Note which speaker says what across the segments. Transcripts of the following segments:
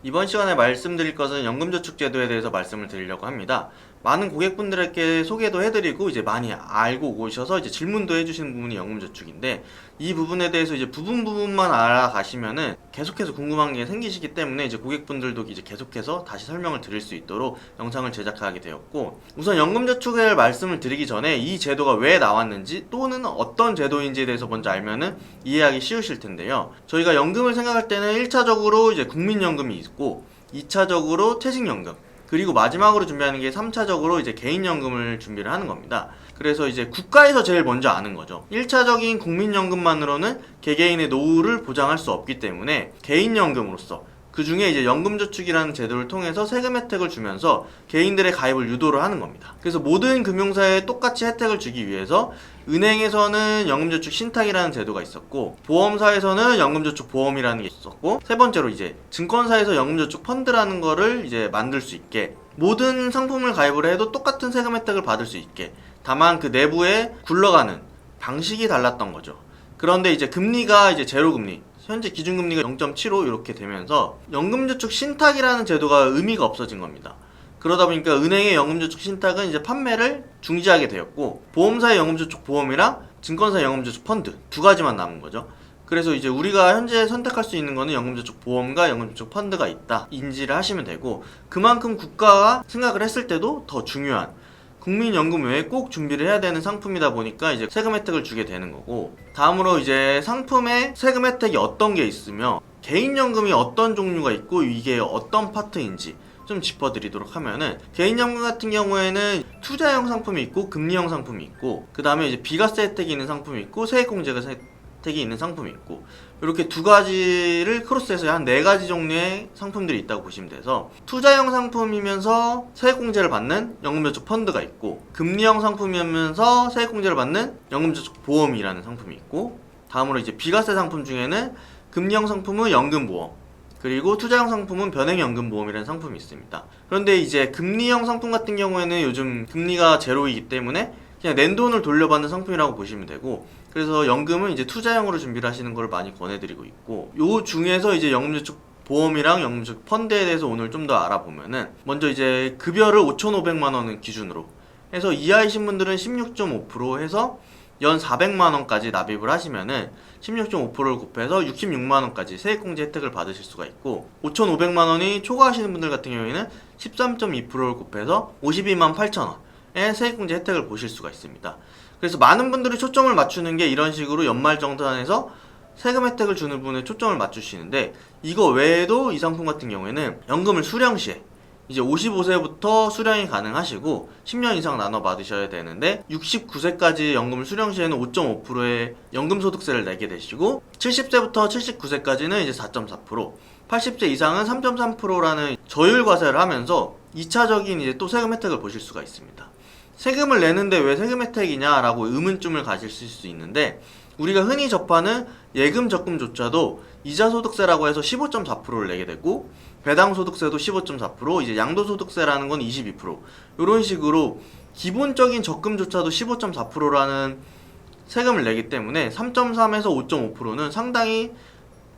Speaker 1: 이번 시간에 말씀드릴 것은 연금저축제도에 대해서 말씀을 드리려고 합니다. 많은 고객분들에게 소개도 해드리고 이제 많이 알고 오셔서 이제 질문도 해주시는 부분이 연금저축인데, 이 부분에 대해서 이제 부분만 알아가시면은 계속해서 궁금한 게 생기시기 때문에 이제 고객분들도 이제 계속해서 다시 설명을 드릴 수 있도록 영상을 제작하게 되었고, 우선 연금저축을 말씀을 드리기 전에 이 제도가 왜 나왔는지 또는 어떤 제도인지에 대해서 먼저 알면은 이해하기 쉬우실 텐데요. 저희가 연금을 생각할 때는 1차적으로 이제 국민연금이 있고, 2차적으로 퇴직연금, 그리고 마지막으로 준비하는 게 3차적으로 이제 개인연금을 준비를 하는 겁니다. 그래서 이제 국가에서 제일 먼저 아는 거죠. 1차적인 국민연금만으로는 개개인의 노후를 보장할 수 없기 때문에 개인연금으로서, 그 중에 이제 연금저축이라는 제도를 통해서 세금 혜택을 주면서 개인들의 가입을 유도를 하는 겁니다. 그래서 모든 금융사에 똑같이 혜택을 주기 위해서 은행에서는 연금저축 신탁이라는 제도가 있었고, 보험사에서는 연금저축 보험이라는 게 있었고, 세 번째로 이제 증권사에서 연금저축 펀드라는 거를 이제 만들 수 있게, 모든 상품을 가입을 해도 똑같은 세금 혜택을 받을 수 있게, 다만 그 내부에 굴러가는 방식이 달랐던 거죠. 그런데 이제 금리가 이제 제로금리, 현재 기준금리가 0.75 이렇게 되면서 연금저축 신탁이라는 제도가 의미가 없어진 겁니다. 그러다 보니까 은행의 연금저축 신탁은 이제 판매를 중지하게 되었고, 보험사의 연금저축 보험이랑 증권사의 연금저축 펀드 두 가지만 남은 거죠. 그래서 이제 우리가 현재 선택할 수 있는 거는 연금저축 보험과 연금저축 펀드가 있다 인지를 하시면 되고, 그만큼 국가가 생각을 했을 때도 더 중요한 국민연금 외에 꼭 준비를 해야 되는 상품이다 보니까 이제 세금 혜택을 주게 되는 거고, 다음으로 이제 상품에 세금 혜택이 어떤 게 있으며 개인연금이 어떤 종류가 있고 이게 어떤 파트인지 좀 짚어드리도록 하면은, 개인연금 같은 경우에는 투자형 상품이 있고 금리형 상품이 있고, 그 다음에 이제 비과세 혜택이 있는 상품이 있고 세액공제가 혜택이 있는 상품이 있고, 이렇게 두 가지를 크로스해서 한 네 가지 종류의 상품들이 있다고 보시면 돼서, 투자형 상품이면서 세액공제를 받는 연금저축 펀드가 있고, 금리형 상품이면서 세액공제를 받는 연금저축 보험이라는 상품이 있고, 다음으로 이제 비과세 상품 중에는 금리형 상품은 연금보험, 그리고 투자형 상품은 변액연금보험이라는 상품이 있습니다. 그런데 이제 금리형 상품 같은 경우에는 요즘 금리가 제로이기 때문에 그냥 낸 돈을 돌려받는 상품이라고 보시면 되고, 그래서 연금은 이제 투자형으로 준비를 하시는 걸 많이 권해드리고 있고, 요 중에서 이제 연금저축 보험이랑 연금저축 펀드에 대해서 오늘 좀 더 알아보면은, 먼저 이제 급여를 5,500만 원을 기준으로 해서 이하이신 분들은 16.5% 해서 연 400만 원까지 납입을 하시면은 16.5%를 곱해서 66만 원까지 세액공제 혜택을 받으실 수가 있고, 5,500만 원이 초과하시는 분들 같은 경우에는 13.2%를 곱해서 52만 8천 원의 세액공제 혜택을 보실 수가 있습니다. 그래서 많은 분들이 초점을 맞추는 게 이런 식으로 연말정산에서 세금 혜택을 주는 부분에 초점을 맞추시는데, 이거 외에도 이 상품 같은 경우에는 연금을 수령 시에 이제 55세부터 수령이 가능하시고 10년 이상 나눠 받으셔야 되는데, 69세까지 연금을 수령 시에는 5.5%의 연금소득세를 내게 되시고, 70세부터 79세까지는 이제 4.4%, 80세 이상은 3.3%라는 저율과세를 하면서 2차적인 이제 또 세금 혜택을 보실 수가 있습니다. 세금을 내는데 왜 세금 혜택이냐라고 의문점을 가질 수 있는데, 우리가 흔히 접하는 예금 적금조차도 이자소득세라고 해서 15.4%를 내게 되고, 배당소득세도 15.4%, 이제 양도소득세라는 건 22%, 이런 식으로 기본적인 적금조차도 15.4%라는 세금을 내기 때문에 3.3에서 5.5%는 상당히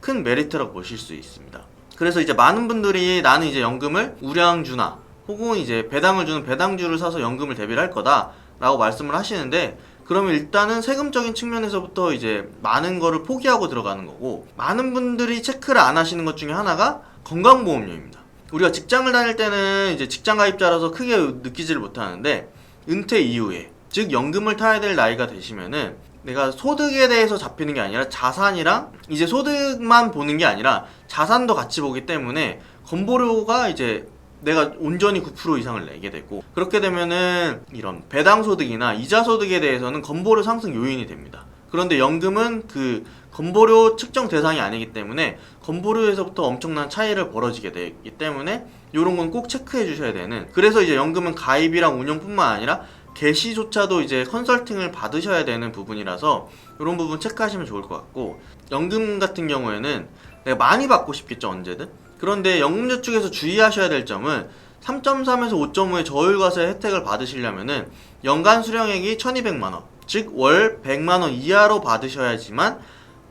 Speaker 1: 큰 메리트라고 보실 수 있습니다. 그래서 이제 많은 분들이 나는 이제 연금을 우량주나 혹은 이제 배당을 주는 배당주를 사서 연금을 대비를 할 거다 라고 말씀을 하시는데, 그러면 일단은 세금적인 측면에서부터 이제 많은 거를 포기하고 들어가는 거고, 많은 분들이 체크를 안 하시는 것 중에 하나가 건강보험료입니다. 우리가 직장을 다닐 때는 이제 직장 가입자라서 크게 느끼지를 못하는데, 은퇴 이후에, 즉 연금을 타야 될 나이가 되시면은 내가 소득에 대해서 잡히는 게 아니라 자산이랑 이제 소득만 보는 게 아니라 자산도 같이 보기 때문에 건보료가 이제 내가 온전히 9% 이상을 내게 되고, 그렇게 되면은 이런 배당소득이나 이자소득에 대해서는 건보료 상승 요인이 됩니다. 그런데 연금은 그 건보료 측정 대상이 아니기 때문에 건보료에서부터 엄청난 차이를 벌어지게 되기 때문에 이런 건 꼭 체크해 주셔야 되는, 그래서 이제 연금은 가입이랑 운영뿐만 아니라 개시조차도 이제 컨설팅을 받으셔야 되는 부분이라서 이런 부분 체크하시면 좋을 것 같고, 연금 같은 경우에는 내가 많이 받고 싶겠죠, 언제든. 그런데 연금저축에서 주의하셔야 될 점은 3.3에서 5.5의 저율과세 혜택을 받으시려면은 연간 수령액이 1,200만원, 즉 월 100만원 이하로 받으셔야지만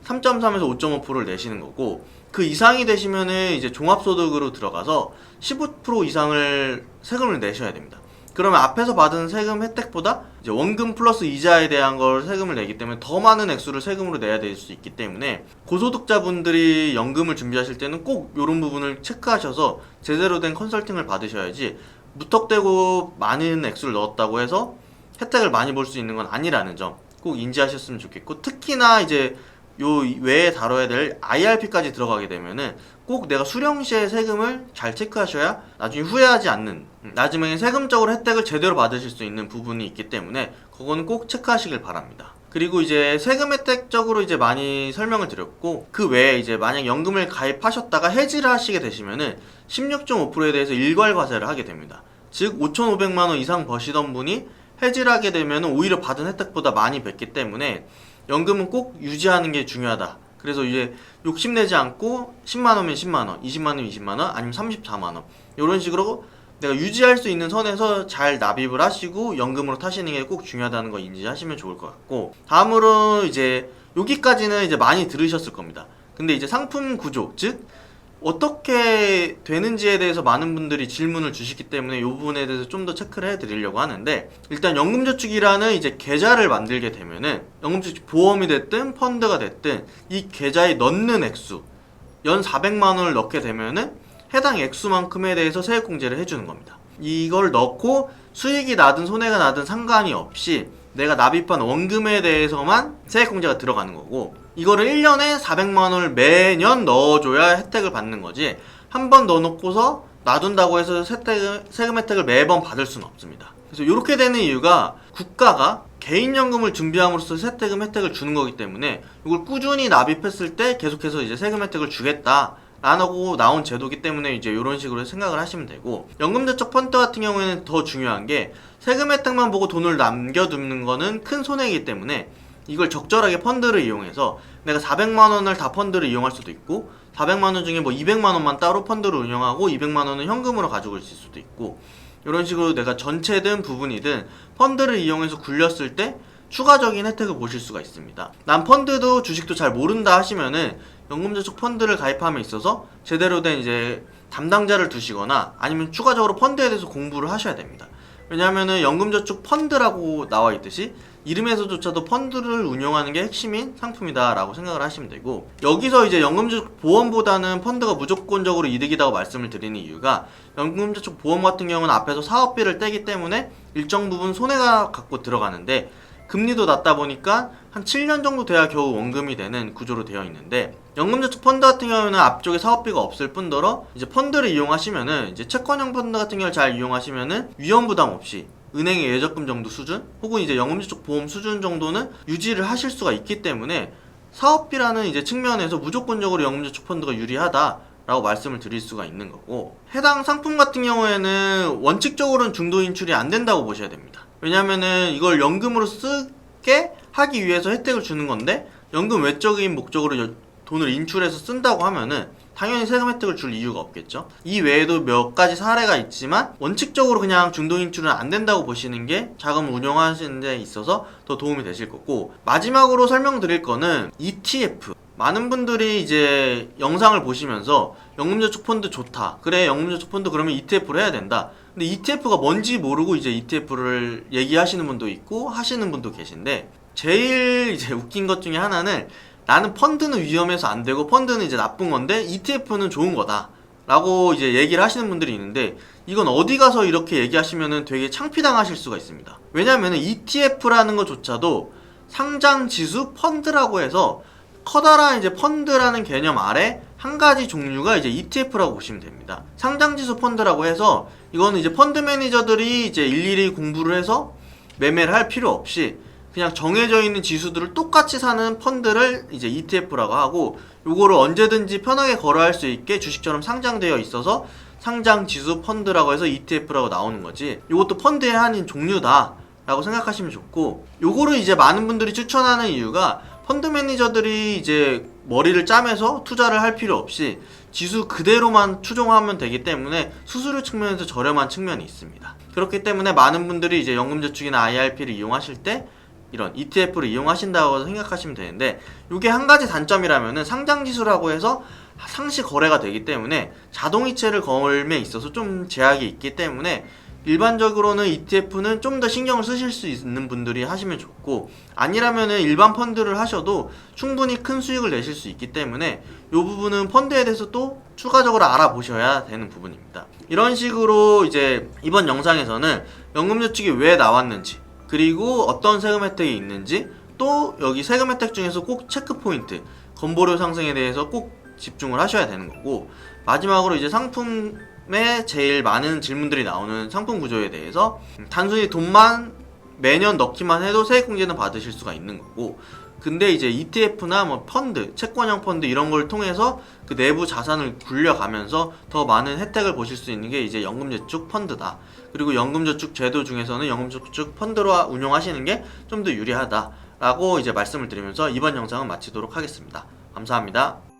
Speaker 1: 3.3에서 5.5%를 내시는 거고, 그 이상이 되시면은 이제 종합소득으로 들어가서 15% 이상을 세금을 내셔야 됩니다. 그러면 앞에서 받은 세금 혜택보다 이제 원금 플러스 이자에 대한 걸 세금을 내기 때문에 더 많은 액수를 세금으로 내야 될 수 있기 때문에 고소득자분들이 연금을 준비하실 때는 꼭 이런 부분을 체크하셔서 제대로 된 컨설팅을 받으셔야지 무턱대고 많은 액수를 넣었다고 해서 혜택을 많이 볼 수 있는 건 아니라는 점 꼭 인지하셨으면 좋겠고, 특히나 이제 요 외에 다뤄야 될 IRP까지 들어가게 되면은 꼭 내가 수령 시에 세금을 잘 체크하셔야 나중에 후회하지 않는, 나중에 세금적으로 혜택을 제대로 받으실 수 있는 부분이 있기 때문에 그거는 꼭 체크하시길 바랍니다. 그리고 이제 세금 혜택적으로 이제 많이 설명을 드렸고, 그 외에 이제 만약 연금을 가입하셨다가 해지를 하시게 되시면은 16.5%에 대해서 일괄과세를 하게 됩니다. 즉 5,500만 원 이상 버시던 분이 해지를 하게 되면은 오히려 받은 혜택보다 많이 뵙기 때문에 연금은 꼭 유지하는 게 중요하다. 그래서 이제 욕심내지 않고 10만 원이면 10만 원, 20만 원이면 20만 원, 아니면 34만 원 이런 식으로 내가 유지할 수 있는 선에서 잘 납입을 하시고 연금으로 타시는 게 꼭 중요하다는 거 인지하시면 좋을 것 같고, 다음으로 이제 여기까지는 이제 많이 들으셨을 겁니다. 근데 이제 상품 구조, 즉 어떻게 되는지에 대해서 많은 분들이 질문을 주시기 때문에 이 부분에 대해서 좀 더 체크를 해드리려고 하는데, 일단 연금저축이라는 이제 계좌를 만들게 되면은 연금저축 보험이 됐든 펀드가 됐든 이 계좌에 넣는 액수 연 400만 원을 넣게 되면은 해당 액수만큼에 대해서 세액공제를 해주는 겁니다. 이걸 넣고 수익이 나든 손해가 나든 상관이 없이 내가 납입한 원금에 대해서만 세액공제가 들어가는 거고, 이거를 1년에 400만 원을 매년 넣어줘야 혜택을 받는 거지, 한 번 넣어놓고서 놔둔다고 해서 세금 혜택을 매번 받을 수는 없습니다. 그래서 이렇게 되는 이유가 국가가 개인연금을 준비함으로써 세금 혜택을 주는 거기 때문에 이걸 꾸준히 납입했을 때 계속해서 이제 세금 혜택을 주겠다 라고 나온 제도기 때문에 이제 이런 식으로 생각을 하시면 되고, 연금저축 펀드 같은 경우에는 더 중요한 게 세금 혜택만 보고 돈을 남겨두는 거는 큰 손해이기 때문에 이걸 적절하게 펀드를 이용해서 내가 400만 원을 다 펀드를 이용할 수도 있고, 400만 원 중에 뭐 200만 원만 따로 펀드를 운영하고 200만 원은 현금으로 가지고 있을 수도 있고, 이런 식으로 내가 전체든 부분이든 펀드를 이용해서 굴렸을 때 추가적인 혜택을 보실 수가 있습니다. 난 펀드도 주식도 잘 모른다 하시면은 연금저축 펀드를 가입함에 있어서 제대로 된 이제 담당자를 두시거나 아니면 추가적으로 펀드에 대해서 공부를 하셔야 됩니다. 왜냐하면은 연금저축 펀드라고 나와 있듯이 이름에서조차도 펀드를 운영하는 게 핵심인 상품이다 라고 생각을 하시면 되고, 여기서 이제 연금저축 보험보다는 펀드가 무조건적으로 이득이라고 말씀을 드리는 이유가, 연금저축 보험 같은 경우는 앞에서 사업비를 떼기 때문에 일정 부분 손해가 갖고 들어가는데 금리도 낮다 보니까 한 7년 정도 돼야 겨우 원금이 되는 구조로 되어 있는데, 연금저축 펀드 같은 경우는 앞쪽에 사업비가 없을 뿐더러 이제 펀드를 이용하시면은 이제 채권형 펀드 같은 경우를 잘 이용하시면은 위험 부담 없이 은행의 예적금 정도 수준 혹은 이제 연금저축 보험 수준 정도는 유지를 하실 수가 있기 때문에 사업비라는 이제 측면에서 무조건적으로 연금저축 펀드가 유리하다 라고 말씀을 드릴 수가 있는 거고, 해당 상품 같은 경우에는 원칙적으로는 중도 인출이 안 된다고 보셔야 됩니다. 왜냐면은 이걸 연금으로 쓰게 하기 위해서 혜택을 주는 건데 연금 외적인 목적으로 돈을 인출해서 쓴다고 하면은 당연히 세금 혜택을 줄 이유가 없겠죠. 이 외에도 몇 가지 사례가 있지만 원칙적으로 그냥 중도 인출은 안 된다고 보시는 게 자금을 운영하시는 데 있어서 더 도움이 되실 거고, 마지막으로 설명드릴 거는 ETF. 많은 분들이 이제 영상을 보시면서 연금저축 펀드 좋다, 그래 연금저축 펀드 그러면 ETF를 해야 된다, 근데 ETF가 뭔지 모르고 이제 ETF를 얘기하시는 분도 있고 하시는 분도 계신데, 제일 이제 웃긴 것 중에 하나는 나는 펀드는 위험해서 안 되고 펀드는 이제 나쁜 건데 ETF는 좋은 거다 라고 이제 얘기를 하시는 분들이 있는데, 이건 어디 가서 이렇게 얘기하시면은 되게 창피당하실 수가 있습니다. 왜냐면은 ETF라는 것조차도 상장지수 펀드라고 해서 커다란 이제 펀드라는 개념 아래 한 가지 종류가 이제 ETF라고 보시면 됩니다. 상장지수 펀드라고 해서 이거는 이제 펀드 매니저들이 이제 일일이 공부를 해서 매매를 할 필요 없이 그냥 정해져 있는 지수들을 똑같이 사는 펀드를 이제 ETF라고 하고, 요거를 언제든지 편하게 거래할 수 있게 주식처럼 상장되어 있어서 상장지수 펀드라고 해서 ETF라고 나오는 거지, 요것도 펀드의 한 종류다 라고 생각하시면 좋고, 요거를 이제 많은 분들이 추천하는 이유가 펀드 매니저들이 이제 머리를 짜매서 투자를 할 필요 없이 지수 그대로만 추종하면 되기 때문에 수수료 측면에서 저렴한 측면이 있습니다. 그렇기 때문에 많은 분들이 이제 연금저축이나 IRP를 이용하실 때 이런 ETF를 이용하신다고 생각하시면 되는데, 이게 한 가지 단점이라면은 상장지수라고 해서 상시 거래가 되기 때문에 자동이체를 걸음에 있어서 좀 제약이 있기 때문에 일반적으로는 ETF는 좀 더 신경을 쓰실 수 있는 분들이 하시면 좋고, 아니라면은 일반 펀드를 하셔도 충분히 큰 수익을 내실 수 있기 때문에 이 부분은 펀드에 대해서 또 추가적으로 알아보셔야 되는 부분입니다. 이런 식으로 이제 이번 영상에서는 연금저축이 왜 나왔는지, 그리고 어떤 세금 혜택이 있는지, 또 여기 세금 혜택 중에서 꼭 체크 포인트, 건보료 상승에 대해서 꼭 집중을 하셔야 되는 거고, 마지막으로 이제 상품에 제일 많은 질문들이 나오는 상품 구조에 대해서 단순히 돈만 매년 넣기만 해도 세액공제는 받으실 수가 있는 거고, 근데 이제 ETF나 뭐 펀드, 채권형 펀드 이런 걸 통해서 그 내부 자산을 굴려가면서 더 많은 혜택을 보실 수 있는 게 이제 연금저축 펀드다. 그리고 연금저축 제도 중에서는 연금저축 펀드로 운용하시는 게 좀 더 유리하다라고 이제 말씀을 드리면서 이번 영상은 마치도록 하겠습니다. 감사합니다.